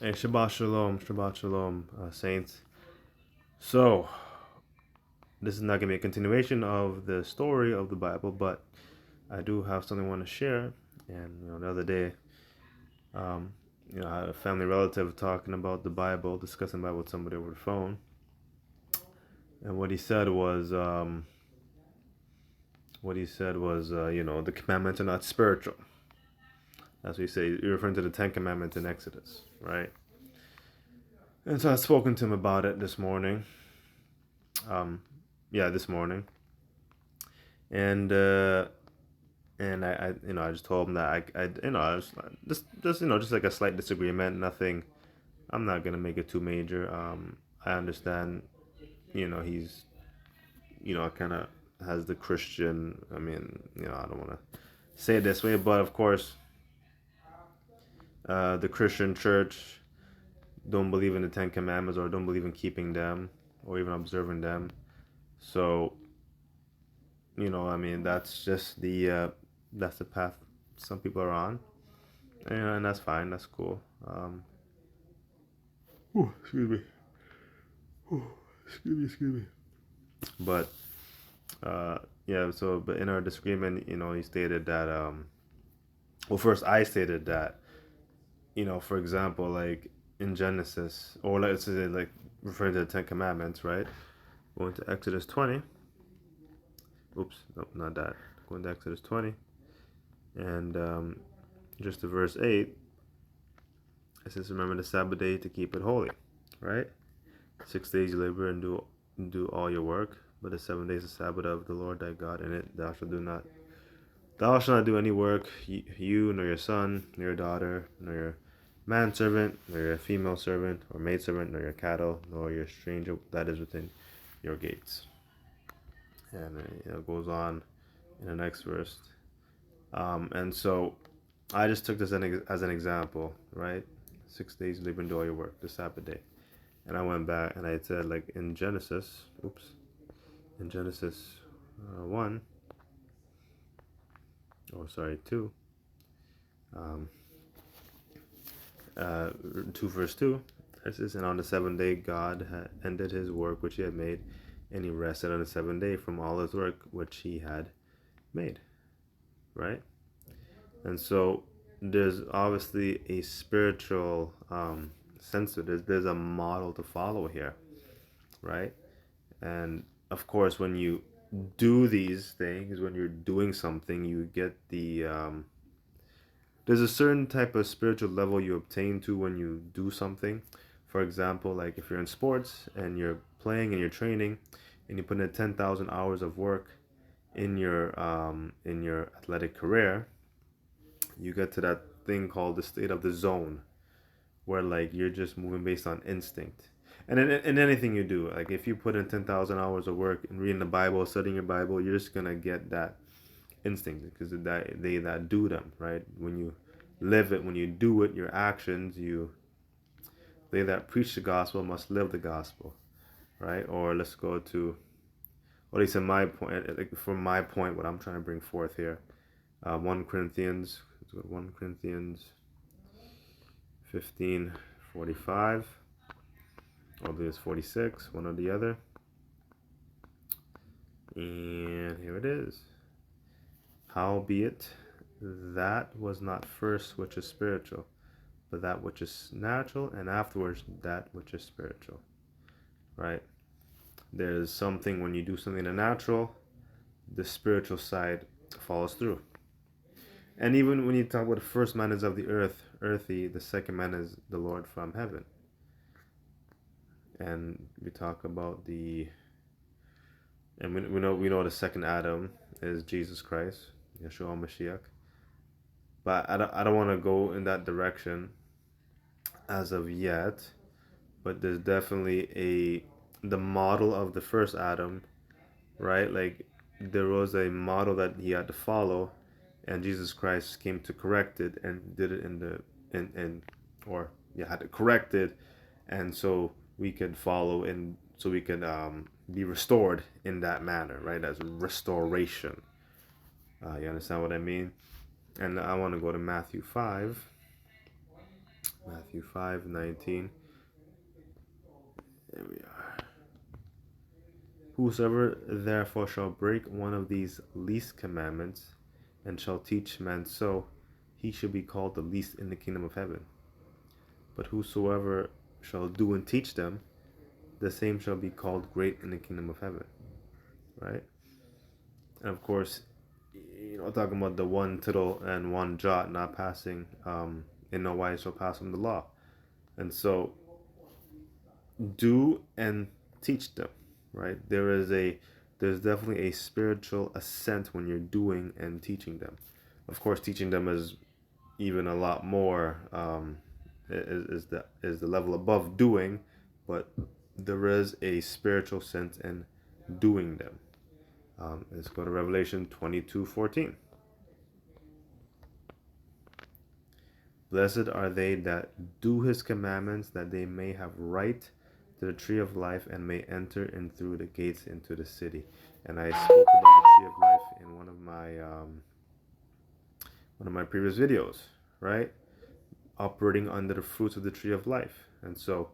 Hey, Shabbat Shalom, saints. So, this is not going to be a continuation of the story of the Bible, but I do have something I want to share. And, the other day, um, I had a family relative talking about the Bible, discussing the Bible with somebody over the phone. And what he said was, the commandments are not spiritual. That's what he said. You're referring to the Ten Commandments in Exodus, right? And so I've spoken to him about it this morning. Yeah, this morning. And I just told him that I was just like a slight disagreement, nothing. I'm not gonna make it too major. I understand, he's, kind of has the Christian. I mean, I don't want to say it this way, but of course, the Christian church don't believe in the Ten Commandments or don't believe in keeping them or even observing them. So, I mean, that's the path some people are on, and that's fine. That's cool. Excuse me. Excuse me. But yeah. So, but in our disagreement, he stated that. Well, first I stated that, for example, like in Genesis, or let's say like referring to the Ten Commandments, right? Going to Exodus 20. Oops, no, not that. Going to Exodus 20, and just to verse 8. It says, "Remember the Sabbath day to keep it holy," right? 6 days you labor and do all your work, but the 7 days is the Sabbath of the Lord thy God. In it thou shalt not do any work, you nor your son, nor your daughter, nor your manservant, nor your female servant or maidservant, nor your cattle, nor your stranger that is within your gates. And it goes on in the next verse. And so I just took this as an example, right? 6 days labor and do all your work, the Sabbath day. And I went back and I said, like in Genesis, in Genesis 1, or sorry, 2, um, 2 verse 2, it says, "And on the seventh day God had ended his work which he had made, and he rested on the seventh day from all his work which he had made," right? And so there's obviously a spiritual sense to this. There's a model to follow here, right? And of course, when you do these things, when you're doing something, you get there's a certain type of spiritual level you obtain to when you do something. For example, like if you're in sports and you're playing and you're training and you put in 10,000 hours of work in your athletic career, you get to that thing called the state of the zone, where like you're just moving based on instinct. And in anything you do, like if you put in 10,000 hours of work in reading the Bible, studying your Bible, you're just gonna get that instinct because they that do them, right? When you live it, when you do it, your actions, they that preach the gospel must live the gospel, right? Or let's go to, or at least in my point, like from my point, what I'm trying to bring forth here, 1 Corinthians, 1 Corinthians 15:45, or there's 46, one or the other. And here it is. "Howbeit, that was not first which is spiritual, but that which is natural, and afterwards that which is spiritual." Right? There's something when you do something in the natural, the spiritual side follows through. And even when you talk about the first man is of the earth, earthy, the second man is the Lord from heaven. And we talk about and we know the second Adam is Jesus Christ, Yeshua Mashiach. But I don't want to go in that direction as of yet. But there's definitely the model of the first Adam, right? Like there was a model that he had to follow, and Jesus Christ came to correct it and did it in or yeah, had to correct it, and so we could follow and so we could be restored in that manner, right? As restoration. You understand what I mean? And I want to go to Matthew 5, Matthew 5:19. There we are. Whosoever therefore shall break one of these least commandments, and shall teach men so, he shall be called the least in the kingdom of heaven. But whosoever shall do and teach them, the same shall be called great in the kingdom of heaven. Right? And of course, talking about the one tittle and one jot not passing, in no wise shall pass from the law. And so, do and teach them, right? There's definitely a spiritual ascent when you're doing and teaching them. Of course, teaching them is even a lot more, is the level above doing, but there is a spiritual sense in doing them. Let's go to Revelation 22:14. Blessed are they that do his commandments, that they may have right to the tree of life and may enter in through the gates into the city. And I spoke about the tree of life in one of my previous videos, right? Operating under the fruits of the tree of life. And so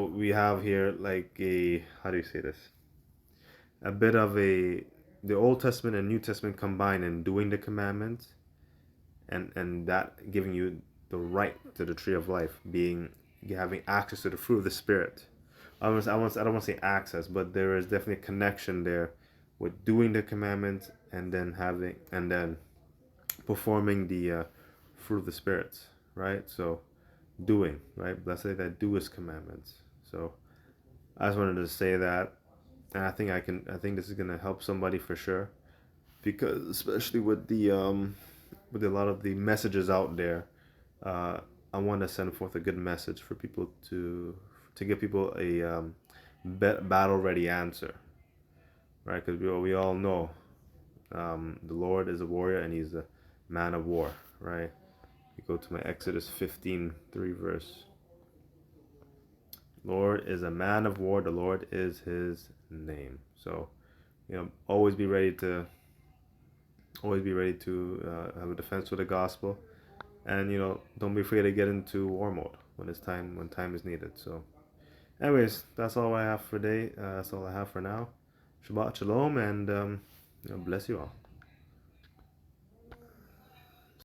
we have here like a, how do you say this? A bit of the Old Testament and New Testament combined in doing the commandments, and that giving you the right to the tree of life, being having access to the fruit of the Spirit. I don't want to say access, but there is definitely a connection there with doing the commandments and then performing the fruit of the Spirit, right? So doing, right? Blessed that do his commandments. So I just wanted to say that, and I think this is gonna help somebody for sure, because especially with with a lot of the messages out there, I want to send forth a good message for people to give people a battle ready answer, right? Because we all know the Lord is a warrior and he's a man of war, right? You go to my Exodus 15:3 verse. Lord is a man of war. The Lord is his name. So, always be ready to have a defense for the gospel, and don't be afraid to get into war mode when time is needed. So, anyways, that's all I have for today. That's all I have for now. Shabbat shalom, and bless you all.